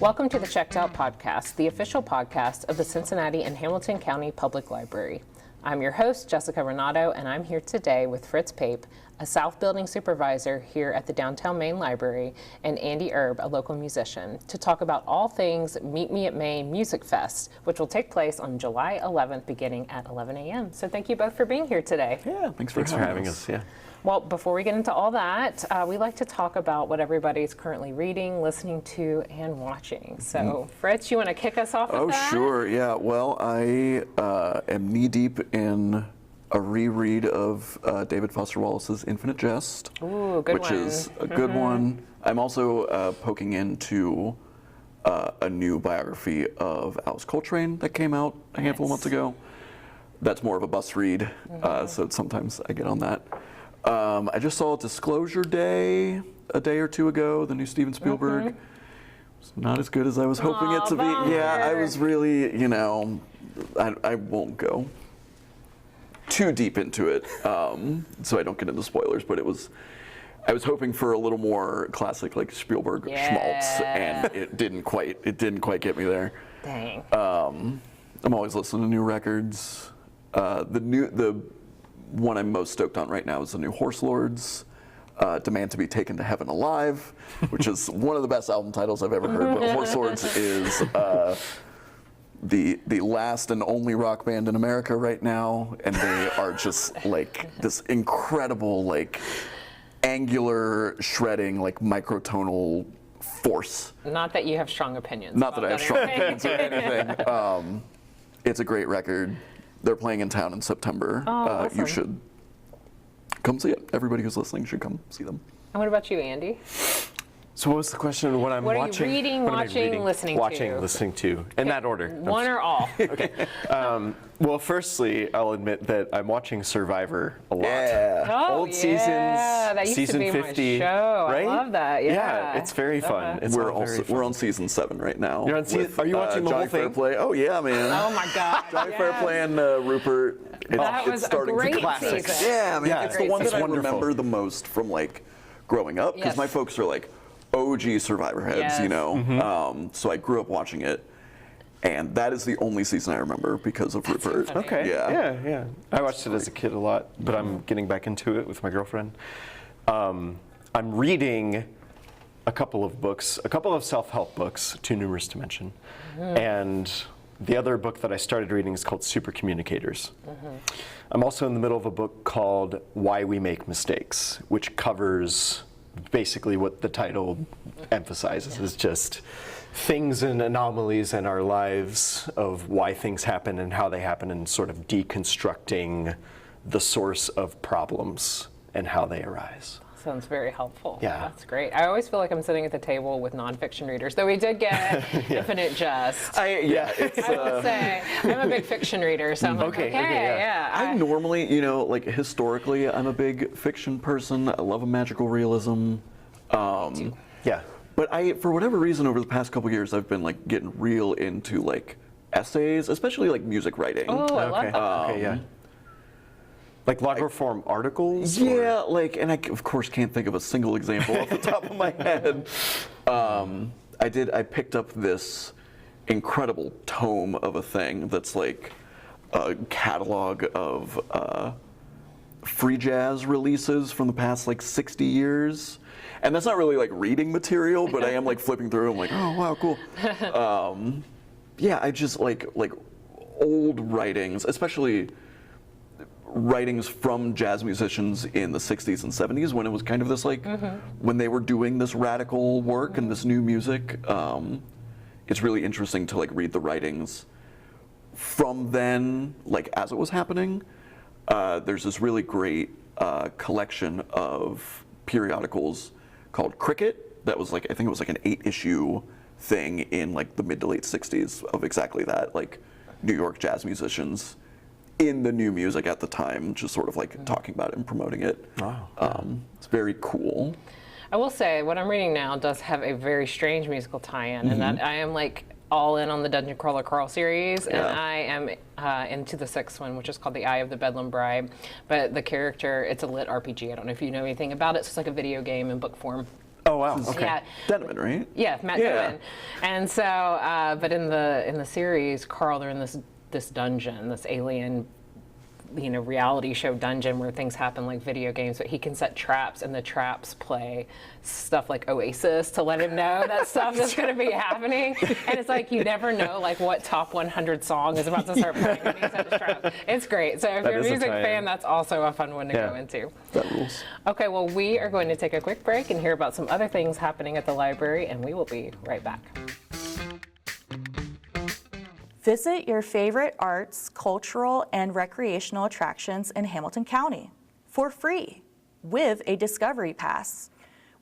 Welcome to the Checked Out Podcast, the official podcast of the Cincinnati and Hamilton County Public Library. I'm your host, Jessica Renato, and I'm here today with Fritz Pape, a South Building supervisor here at the Downtown Main Library, and Andy Erb, a local musician, to talk about all things Meet Me at Main Music Fest, which will take place on July 11th beginning at 11 a.m. So thank you both for being here today. Yeah, thanks for having us. Yeah. Well, before we get into all that, we like to talk about what everybody's currently reading, listening to, and watching. So, Fritz, you want to kick us off with that? Oh, sure, yeah. Well, I am knee-deep in a reread of David Foster Wallace's Infinite Jest, Ooh, good which one. is a good one. I'm also poking into a new biography of Alice Coltrane that came out a handful of months ago. That's more of a bus read, so sometimes I get on that. I just saw Disclosure Day a day or two ago, the new Steven Spielberg. It's not as good as I was hoping it to be. Yeah, I was really, I won't go too deep into it, so I don't get into spoilers, but I was hoping for a little more classic like Spielberg schmaltz, and it didn't quite get me there. Dang. I'm always listening to new records. The one I'm most stoked on right now is the new Horse Lords, Demand to Be Taken to Heaven Alive, which is one of the best album titles I've ever heard. But Horse Lords is the last and only rock band in America right now, and they are just like this incredible, like angular, shredding, like microtonal force. Not that you have strong opinions. Not that I have strong opinions or anything. It's a great record. They're playing in town in September. Awesome. You should come see it. Everybody who's listening should come see them. And what about you, Andy? So what was the question? What I'm What are you watching? reading, What am I watching, reading? listening to? Watching, listening to. In that order. One or all? Okay. Well, firstly, I'll admit that I'm watching Survivor a lot. Yeah. Oh, Old yeah. seasons, That used season to be 50, my show. right? I love that. Yeah. it's very fun. It's We're all very fun. we're on season 7 right now. You're on season- are you watching the Johnny whole thing? Fairplay. Oh yeah, man. Oh my God. Johnny yes. Fairplay and Rupert. That was a starting great to classic. season. Yeah, man. Yeah, it's it's the one great that I season. remember the most from like growing up, because Yes. my folks are like OG Survivor heads, Yes. you know. So I grew up watching it, and that is the only season I remember because of Rupert. funny. Okay. Yeah. Yeah. I watched it as a kid a lot, but I'm getting back into it with my girlfriend. I'm reading a couple of books, a couple of self-help books, too numerous to mention. And the other book that I started reading is called Super Communicators. I'm also in the middle of a book called Why We Make Mistakes, which covers basically what the title emphasizes, is just things and anomalies in our lives of why things happen and how they happen, and sort of deconstructing the source of problems and how they arise. Sounds very helpful. Yeah. That's great. I always feel like I'm sitting at the table with nonfiction readers, though we did get Infinite Jest. It's, I will say, I'm a big fiction reader, so I'm like, Okay, okay, okay, yeah. I normally, like historically, I'm a big fiction person. I love a magical realism. Yeah. But for whatever reason, over the past couple years, I've been like getting real into like essays, especially like music writing. Oh, I love that. Okay, yeah. Like longer form articles? Yeah, like, and I of course can't think of a single example off the top of my head. I picked up this incredible tome of a thing that's like a catalog of free jazz releases from the past like 60 years. And that's not really like reading material, but I am like flipping through. I'm like, oh wow, cool. Yeah, I just like old writings, especially writings from jazz musicians in the 60s and 70s, when it was kind of this like when they were doing this radical work and this new music. It's really interesting to like read the writings from then, like as it was happening. There's this really great collection of periodicals called Cricket that was like, I think it was like an 8-issue thing in like the mid to late 60s of exactly that, like New York jazz musicians in the new music at the time, just sort of like talking about it and promoting it. Wow. It's very cool. I will say, what I'm reading now does have a very strange musical tie-in, and that I am like all in on the Dungeon Crawler Carl series, and I am into the 6th one, which is called The Eye of the Bedlam Bride. But the character, it's a lit RPG. I don't know if you know anything about it. So it's like a video game in book form. Oh wow. This is Okay. Yeah. Denman, right? Yeah, Matt Yeah. Damon. And so, but in the series, Carl, they're in this dungeon, this alien, reality show dungeon where things happen like video games, but he can set traps, and the traps play stuff like Oasis to let him know that stuff is going to be happening. And it's like you never know like what top 100 song is about to start playing when he sets traps. It's great. So if That you're a is a music tie-in. fan, that's also a fun one to go Yeah. into. That rules. Okay, well, we are going to take a quick break and hear about some other things happening at the library, and we will be right back. Visit your favorite arts, cultural, and recreational attractions in Hamilton County for free with a Discovery Pass.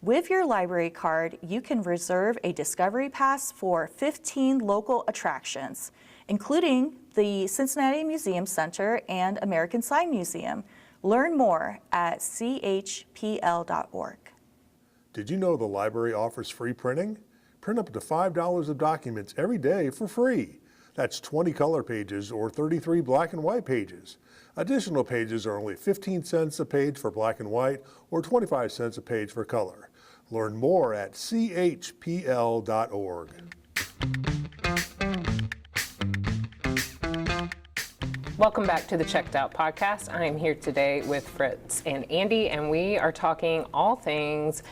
With your library card, you can reserve a Discovery Pass for 15 local attractions, including the Cincinnati Museum Center and American Sign Museum. Learn more at chpl.org. Did you know the library offers free printing? Print up to $5 of documents every day for free. That's 20 color pages or 33 black and white pages. Additional pages are only 15 cents a page for black and white or 25 cents a page for color. Learn more at chpl.org. Welcome back to the Checked Out podcast. I am here today with Fritz and Andy, and we are talking all things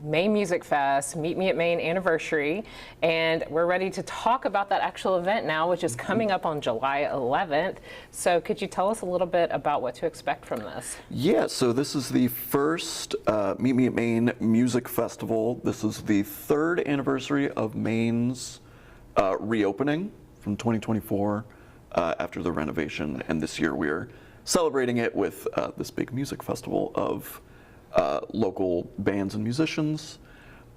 Maine Music Fest, Meet Me at Maine anniversary, and we're ready to talk about that actual event now, which is coming up on July 11th. So could you tell us a little bit about what to expect from this? Yeah, so this is the first Meet Me at Maine Music Festival. This is the third anniversary of Maine's reopening from 2024 after the renovation, and this year we're celebrating it with this big music festival of local bands and musicians.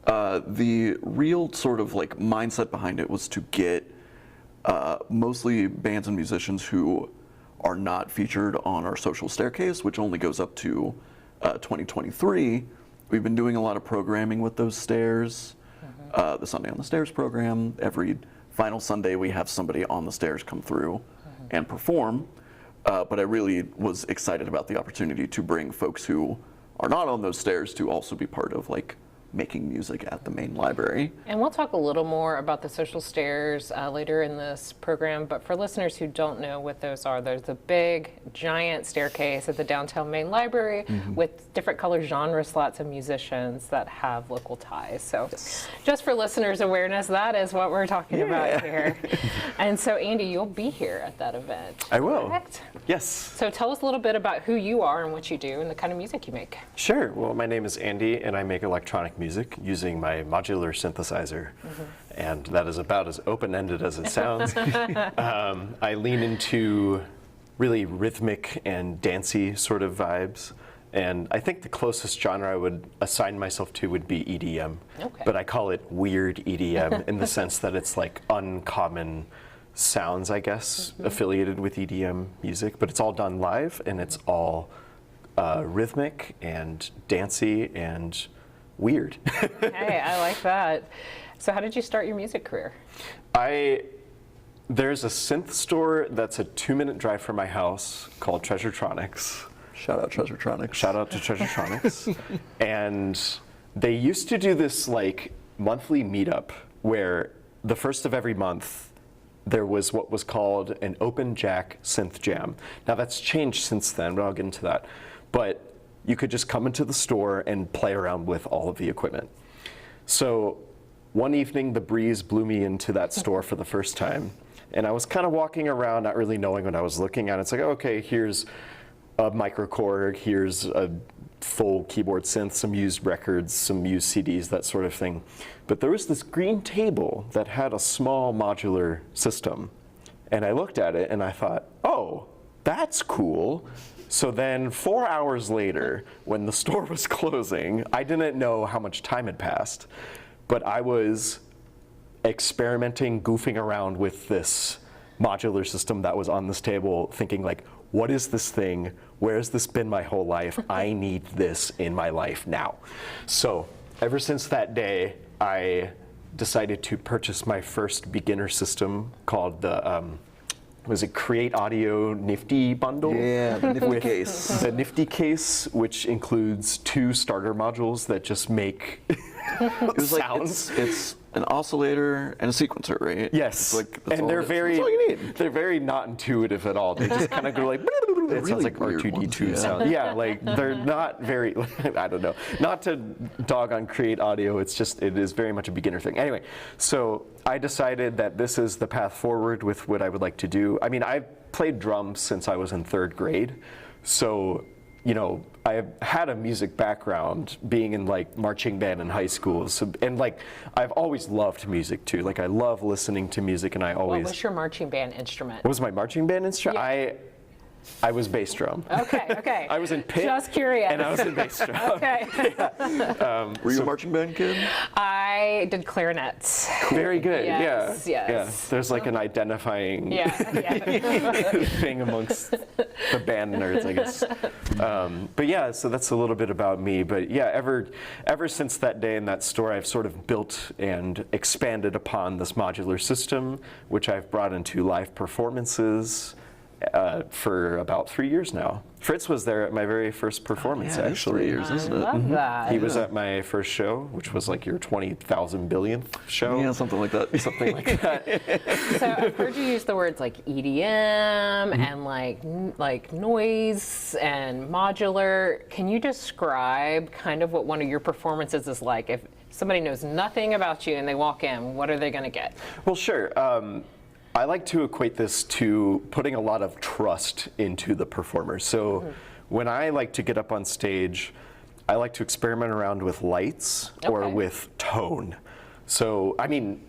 The real sort of like mindset behind it was to get mostly bands and musicians who are not featured on our social staircase, which only goes up to 2023. We've been doing a lot of programming with those stairs. The Sunday on the Stairs program. Every final Sunday we have somebody on the stairs come through and perform. But I really was excited about the opportunity to bring folks who are not on those stairs to also be part of like making music at the main library. And we'll talk a little more about the social stairs later in this program, but for listeners who don't know what those are, there's a big, giant staircase at the downtown main library with different color genre slots of musicians that have local ties. So just for listeners' awareness, that is what we're talking about here. And so Andy, you'll be here at that event. I will. Correct? Yes. So tell us a little bit about who you are and what you do and the kind of music you make. Sure. Well, my name is Andy, and I make electronic music using my modular synthesizer. And that is about as open-ended as it sounds. I lean into really rhythmic and dancey sort of vibes. And I think the closest genre I would assign myself to would be EDM. Okay. But I call it weird EDM in the sense that it's like uncommon sounds, I guess, affiliated with EDM music. But it's all done live, and it's all rhythmic and dancey and weird. Hey, I like that. So how did you start your music career? There's a synth store that's a 2-minute drive from my house called Treasuretronics. Shout out Treasuretronics. Shout out to Treasuretronics. And they used to do this like monthly meetup where the first of every month there was what was called an Open Jack Synth Jam. Now that's changed since then, but I'll get into that. But you could just come into the store and play around with all of the equipment. So one evening, the breeze blew me into that store for the first time. And I was kind of walking around, not really knowing what I was looking at. It's like, okay, here's a microKORG, here's a full keyboard synth, some used records, some used CDs, that sort of thing. But there was this green table that had a small modular system. And I looked at it and I thought, oh, that's cool. So then 4 hours later, when the store was closing, I didn't know how much time had passed, but I was experimenting, goofing around with this modular system that was on this table, thinking like, what is this thing? Where has this been my whole life? I need this in my life now. So ever since that day, I decided to purchase my first beginner system called the was it Create Audio Nifty bundle? Yeah, the nifty case. The Nifty case, which includes 2 starter modules that just make It was like sounds. it's an oscillator and a sequencer, right? Yes, It's like, that's and all they're it is. very That's all you need. they're very not intuitive at all. They just kind of go like it sounds really like weird R2D2 ones, yeah. sound. Yeah, like they're not very I don't know. Not to dog on Create Audio, it is very much a beginner thing. Anyway, so I decided that this is the path forward with what I would like to do. I mean, I've played drums since I was in 3rd grade. So, you know, I've had a music background being in like marching band in high school. So, and like I've always loved music too. Like I love listening to music and I What always was your marching band instrument? What was my marching band instrument? Yeah. I was bass drum. Okay, okay. I was in pit. Just curious. And I was in bass drum. Okay. Were you a marching band kid? I did clarinet. Very good. Yes, yeah. yes. Yeah. There's like an identifying Yeah, yeah. thing amongst the band nerds, I guess. But yeah, so that's a little bit about me. But yeah, ever since that day in that store, I've sort of built and expanded upon this modular system, which I've brought into live performances for about 3 years now. Fritz was there at my very first performance, Yeah, it's 3 actually. years, isn't it? Love that. He was at my first show, which was like your 20,000 billionth show. Yeah, something like that. Something like that. So I've heard you use the words like EDM and like noise and modular. Can you describe kind of what one of your performances is like? If somebody knows nothing about you and they walk in, what are they going to get? Well, sure. I like to equate this to putting a lot of trust into the performer. So when I like to get up on stage, I like to experiment around with lights or Okay. with tone. So, I mean,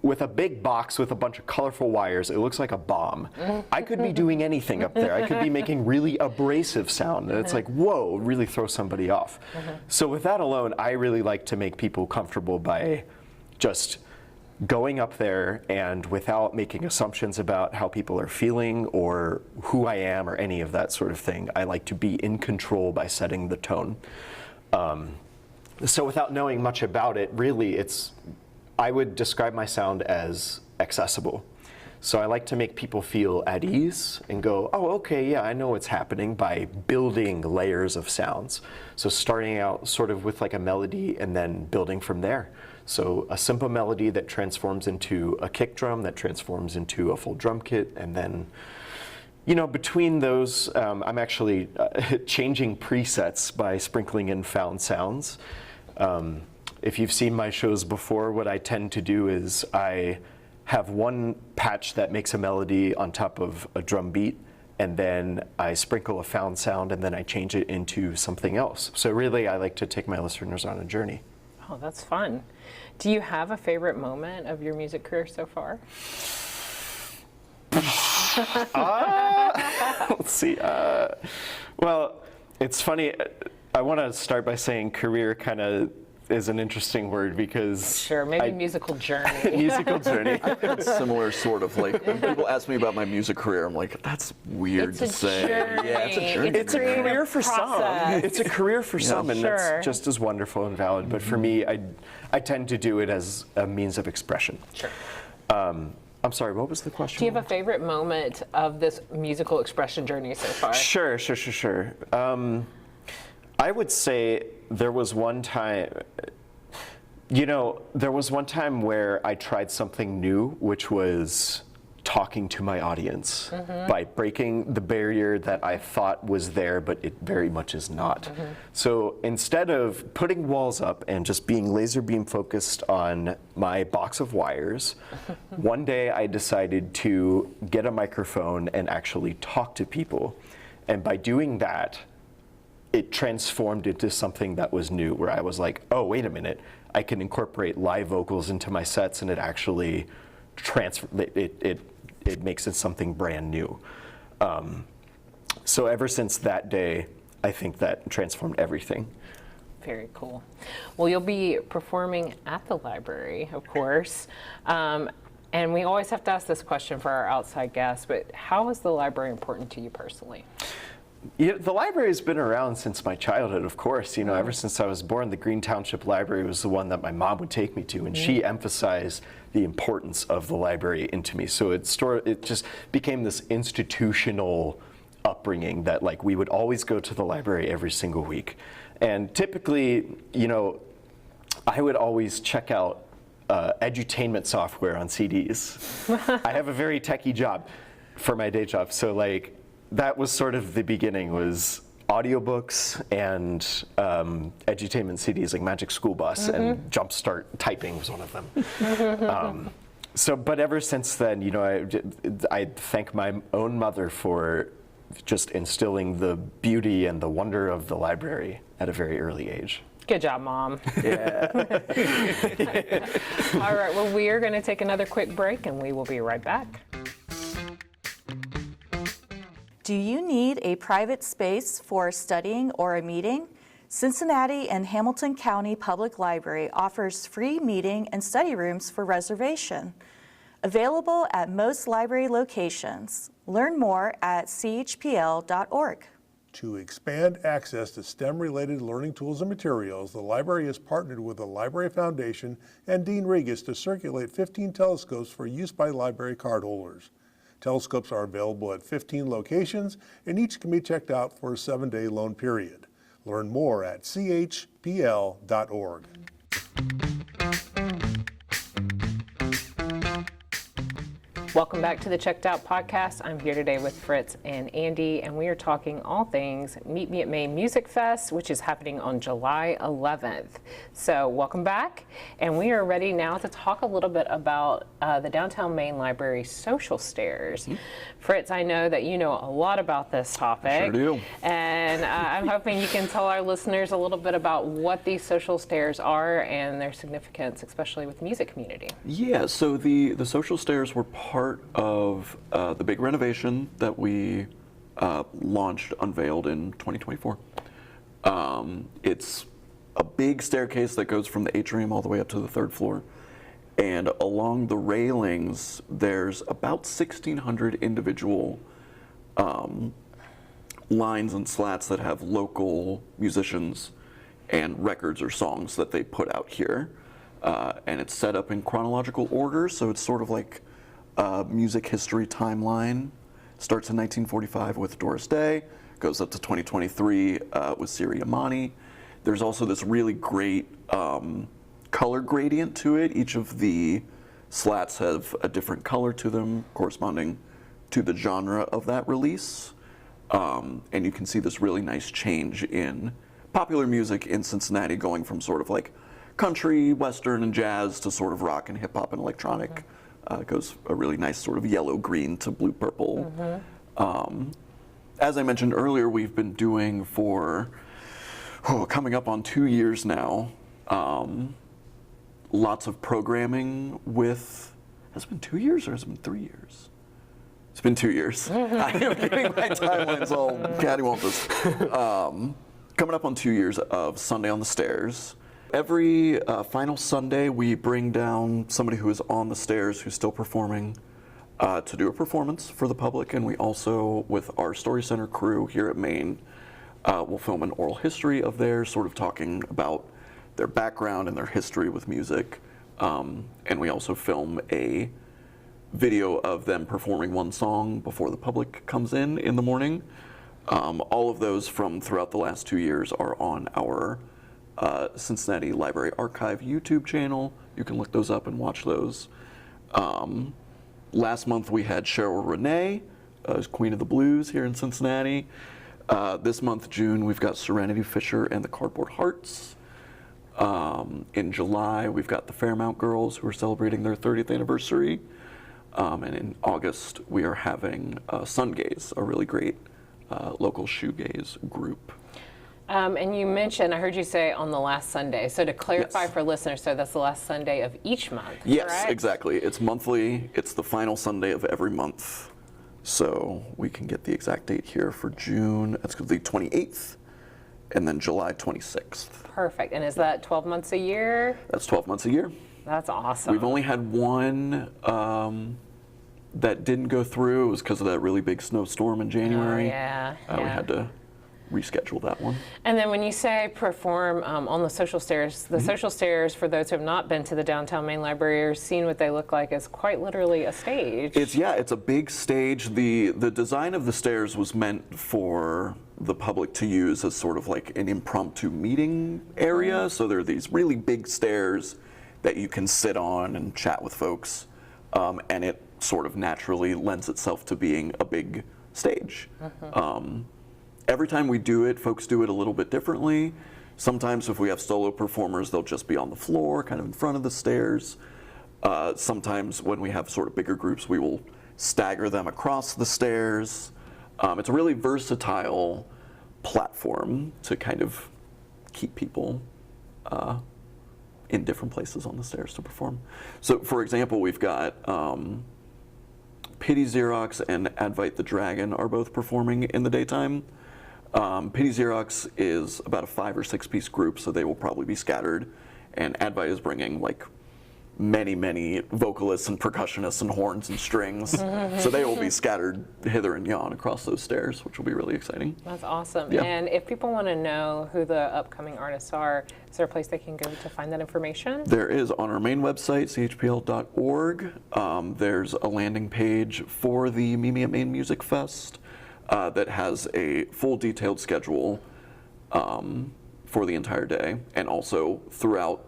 with a big box with a bunch of colorful wires, it looks like a bomb. I could be doing anything up there. I could be making really abrasive sound, and it's like, whoa, really throw somebody off. So with that alone, I really like to make people comfortable by just going up there and without making assumptions about how people are feeling or who I am or any of that sort of thing. I like to be in control by setting the tone. So without knowing much about it, really I would describe my sound as accessible. So I like to make people feel at ease and go, oh, okay, yeah, I know what's happening by building layers of sounds. So starting out sort of with like a melody and then building from there. So a simple melody that transforms into a kick drum, that transforms into a full drum kit, and then, you know, between those, I'm actually changing presets by sprinkling in found sounds. If you've seen my shows before, what I tend to do is I have one patch that makes a melody on top of a drum beat, and then I sprinkle a found sound, and then I change it into something else. So really, I like to take my listeners on a journey. Oh, that's fun. Do you have a favorite moment of your music career so far? Let's see. Well, it's funny. I want to start by saying career kind of is an interesting word because Sure, maybe musical journey. musical journey. It's similar, sort of. Like when people ask me about my music career, I'm like, that's weird It's to a say. journey. Yeah, it's a journey. It's a career for some. process. It's a career for some, and Sure. that's just as wonderful and valid. But for me, I tend to do it as a means of expression. Sure. I'm sorry, what was the question? Do you have a favorite moment of this musical expression journey so far? Sure. I would say there was one time, where I tried something new, which was talking to my audience by breaking the barrier that I thought was there, but it very much is not. So instead of putting walls up and just being laser beam focused on my box of wires, one day I decided to get a microphone and actually talk to people. And by doing that, it transformed into something that was new, where I was like, oh, wait a minute, I can incorporate live vocals into my sets, and it actually it makes it something brand new. So ever since that day, I think that transformed everything. Very cool. Well, you'll be performing at the library, of course. And we always have to ask this question for our outside guests, but how is the library important to you personally? The library's been around since my childhood, of course. Ever since I was born, the Green Township Library was the one that my mom would take me to, and she emphasized the importance of the library into me. So it just became this institutional upbringing that like we would always go to the library every single week. And typically, I would always check out edutainment software on CDs. I have a very techie job for my day job, so like that was sort of the beginning, was audiobooks and edutainment CDs like Magic School Bus and Jumpstart Typing was one of them. But ever since then, I thank my own mother for just instilling the beauty and the wonder of the library at a very early age. Good job, Mom. Yeah. All right, well, we are going to take another quick break, and we will be right back. Do you need a private space for studying or a meeting? Cincinnati and Hamilton County Public Library offers free meeting and study rooms for reservation. Available at most library locations. Learn more at chpl.org. To expand access to STEM-related learning tools and materials, the library has partnered with the Library Foundation and Dean Regas to circulate 15 telescopes for use by library cardholders. Telescopes are available at 15 locations, and each can be checked out for a 7-day loan period. Learn more at chpl.org. Welcome back to the Checked Out Podcast. I'm here today with Fritz and Andy, and we are talking all things Meet Me at Maine Music Fest, which is happening on July 11th. So welcome back, and we are ready now to talk a little bit about the Downtown Maine Library Social Stairs. Fritz, I know that you know a lot about this topic. Sure do. And I'm hoping you can tell our listeners a little bit about what these social stairs are and their significance, especially with the music community. Yeah, so the social stairs were part of the big renovation that we unveiled in 2024. It's a big staircase that goes from the atrium all the way up to the 3rd floor. And along the railings, there's about 1,600 individual lines and slats that have local musicians and records or songs that they put out here. And it's set up in chronological order, so it's sort of like a music history timeline. Starts in 1945 with Doris Day, goes up to 2023 with Siri Amani. There's also this really great color gradient to it. Each of the slats have a different color to them corresponding to the genre of that release. And you can see this really nice change in popular music in Cincinnati, going from sort of like country, western, and jazz to sort of rock and hip hop and electronic. It goes a really nice sort of yellow-green to blue-purple. As I mentioned earlier, we've been doing for coming up on 2 years now, lots of programming with, has it been 2 years or has it been 3 years? It's been 2 years. I am getting my timelines all cattywampus. Coming up on 2 years of Sunday on the Stairs. Every final Sunday, we bring down somebody who is on the stairs who's still performing to do a performance for the public, and we also, with our Story Center crew here at Maine, will film an oral history of theirs, sort of talking about their background and their history with music. And we also film a video of them performing one song before the public comes in the morning. All of those from throughout the last 2 years are on our Cincinnati Library Archive YouTube channel. You can look those up and watch those. Last month we had Cheryl Renee, Queen of the Blues here in Cincinnati. This month, June, we've got Serenity Fisher and the Cardboard Hearts. In July, we've got the Fairmount Girls, who are celebrating their 30th anniversary. And in August, we are having Sungaze, a really great local shoegaze group. And you mentioned, I heard you say on the last Sunday. So to clarify for listeners, so that's the last Sunday of each month, Yes, correct? exactly. It's monthly. It's the final Sunday of every month. So we can get the exact date here for June. That's the 28th, and then July 26th. Perfect. And is that 12 months a year? That's 12 months a year. That's awesome. We've only had one that didn't go through. It was because of that really big snowstorm in January. yeah, We yeah. had to reschedule that one. And then when you say perform on the social stairs, the social stairs, for those who have not been to the downtown main library or seen what they look like, is quite literally a stage. It's a big stage. The design of the stairs was meant for the public to use as sort of like an impromptu meeting area. So there are these really big stairs that you can sit on and chat with folks, and it sort of naturally lends itself to being a big stage. Every time we do it, folks do it a little bit differently. Sometimes if we have solo performers, they'll just be on the floor, kind of in front of the stairs. Sometimes when we have sort of bigger groups, we will stagger them across the stairs. It's a really versatile platform to kind of keep people in different places on the stairs to perform. So for example, we've got Pity Xerox and Advite the Dragon are both performing in the daytime. Pity Xerox is about a 5 or 6 piece group, so they will probably be scattered. And Advite is bringing like many vocalists and percussionists and horns and strings. So they will be scattered hither and yon across those stairs, which will be really exciting. That's awesome. Yeah. And if people want to know who the upcoming artists are, is there a place they can go to find that information? There is on our main website, chpl.org. There's a landing page for the Mimi at Maine Music Fest that has a full detailed schedule for the entire day. And also throughout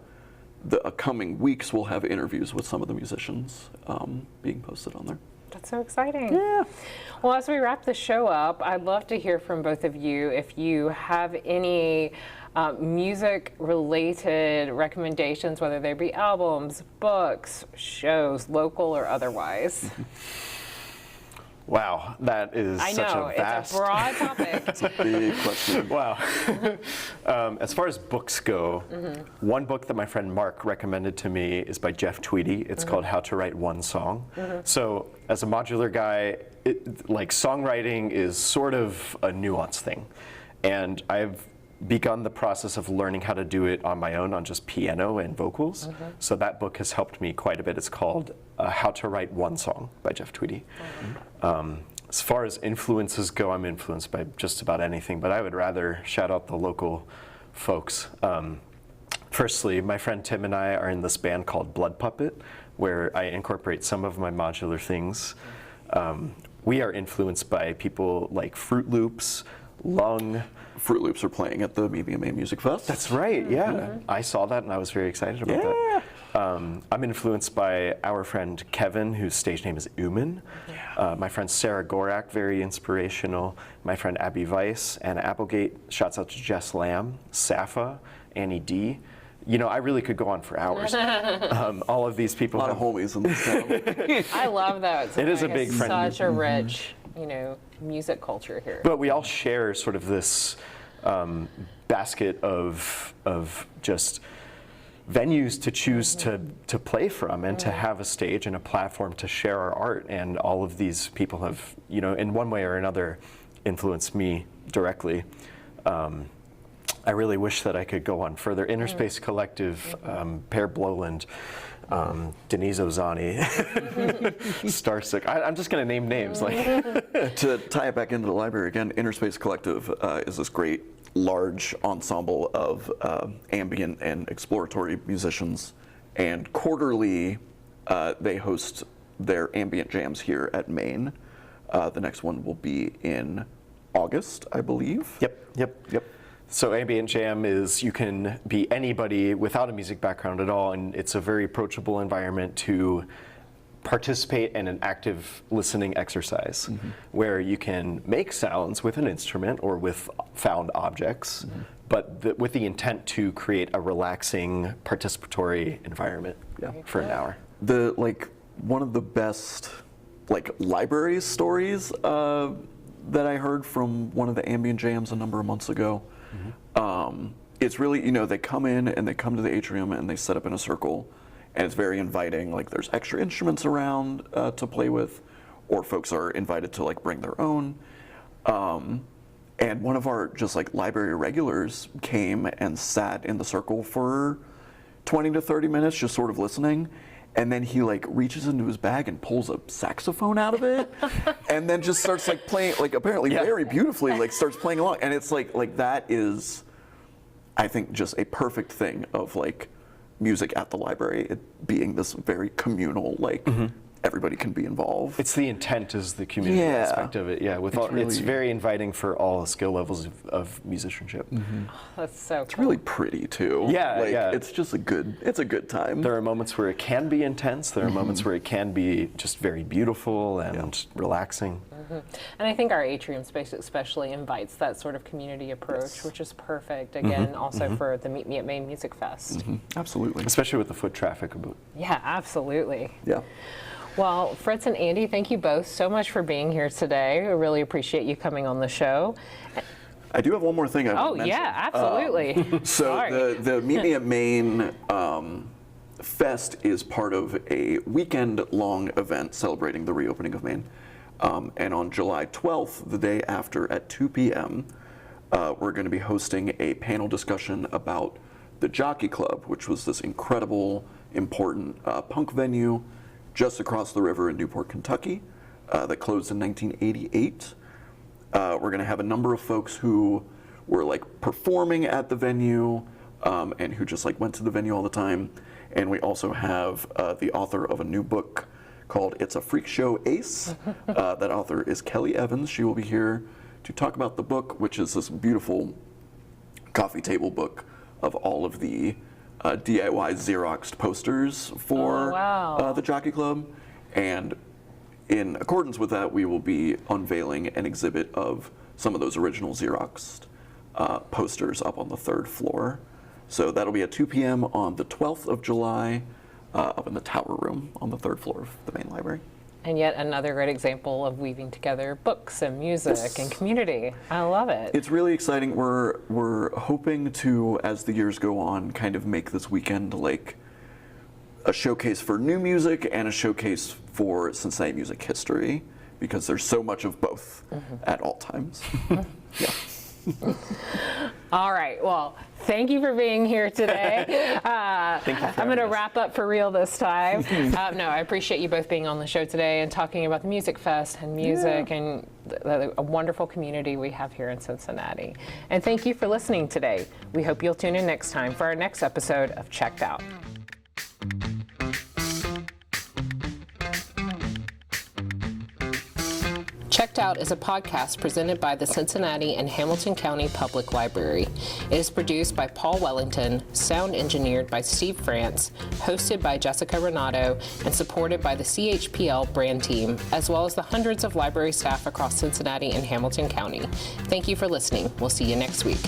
the coming weeks, we'll have interviews with some of the musicians being posted on there. That's so exciting. Yeah. Well, as we wrap the show up, I'd love to hear from both of you if you have any music-related recommendations, whether they be albums, books, shows, local or otherwise. Wow, that is I such know, a vast. it's a broad topic. Big question. Wow. As far as books go, one book that my friend Mark recommended to me is by Jeff Tweedy. It's called How to Write One Song. So as a modular guy, like songwriting is sort of a nuanced thing. And I've begun the process of learning how to do it on my own on just piano and vocals. So that book has helped me quite a bit. It's called How to Write One Song by Jeff Tweedy. As far as influences go, I'm influenced by just about anything, but I would rather shout out the local folks. Firstly, my friend Tim and I are in this band called Blood Puppet, where I incorporate some of my modular things. We are influenced by people like Fruit Loops, Lung. Fruit Loops are playing at the Mimi at Maine Music Fest. That's right, yeah. I saw that and I was very excited about that. I'm influenced by our friend Kevin, whose stage name is Uman. My friend Sarah Gorak, very inspirational. My friend Abby Weiss, Anna Applegate. Shouts out to Jess Lamb, Safa, Annie D. You know, I really could go on for hours. All of these people A lot of homies in this town. I love that. It is a big friend Such a rich, music culture here. But we all share sort of this basket of just venues to choose to play from and to have a stage and a platform to share our art. And all of these people have, in one way or another, influenced me directly. I really wish that I could go on further. Interspace Collective, Per Blowland, Denise Ozani, Starsick. I'm just going to name names. To tie it back into the library again, Interspace Collective is this great large ensemble of ambient and exploratory musicians, and quarterly they host their ambient jams here at Maine. The next one will be in August, I believe. Yep. So Ambient Jam is, you can be anybody without a music background at all, and it's a very approachable environment to participate in an active listening exercise where you can make sounds with an instrument or with found objects, but with the intent to create a relaxing participatory environment for an hour. One of the best library stories that I heard from one of the ambient jams a number of months ago. It's really, they come in and they come to the atrium and they set up in a circle, and it's very inviting. Like there's extra instruments around to play with, or folks are invited to bring their own. And one of our just library regulars came and sat in the circle for 20 to 30 minutes, just sort of listening. and then he like reaches into his bag and pulls a saxophone out of it, and then just starts like playing, like apparently very beautifully, like starts playing along, and it's like that is, I think, just a perfect thing of like music at the library, it being this very communal, like everybody can be involved. It's the intent is the community aspect of it. Yeah, with it's very inviting for all skill levels of musicianship. That's so It's really pretty too. Yeah, like, yeah. It's just it's a good time. There are moments where it can be intense. There are moments where it can be just very beautiful and relaxing. And I think our atrium space especially invites that sort of community approach, which is perfect, again, also for the Meet Me at Maine Music Fest. Absolutely. Especially with the foot traffic. Yeah, absolutely. Yeah. Well, Fritz and Andy, thank you both so much for being here today. I really appreciate you coming on the show. I do have one more thing I want to mention. Yeah, absolutely. So Sorry. the Meet Me at Maine Fest is part of a weekend-long event celebrating the reopening of Maine. And on July 12th, the day after at 2 p.m., we're going to be hosting a panel discussion about the Jockey Club, which was this incredible, important punk venue just across the river in Newport, Kentucky, that closed in 1988. We're going to have a number of folks who were like performing at the venue and who just like went to the venue all the time. And we also have the author of a new book called It's a Freak Show Ace. That author is Kelly Evans. She will be here to talk about the book, which is this beautiful coffee table book of all of the DIY Xeroxed posters for the Jockey Club. And in accordance with that, we will be unveiling an exhibit of some of those original Xeroxed posters up on the 3rd floor. So that'll be at 2 p.m. on the 12th of July up in the Tower Room on the 3rd floor of the main library. And yet another great example of weaving together books and music and community. I love it. It's really exciting. We're hoping to, as the years go on, kind of make this weekend like a showcase for new music and a showcase for Cincinnati music history, because there's so much of both at all times. Yeah. All right. Well, thank you for being here today. I'm going to wrap up for real this time. No, I appreciate you both being on the show today and talking about the Music Fest and music and a wonderful community we have here in Cincinnati. And thank you for listening today. We hope you'll tune in next time for our next episode of Checked Out. Checked Out is a podcast presented by the Cincinnati and Hamilton County Public Library. It is produced by Paul Wellington, sound engineered by Steve France, hosted by Jessica Renato, and supported by the CHPL brand team, as well as the hundreds of library staff across Cincinnati and Hamilton County. Thank you for listening. We'll see you next week.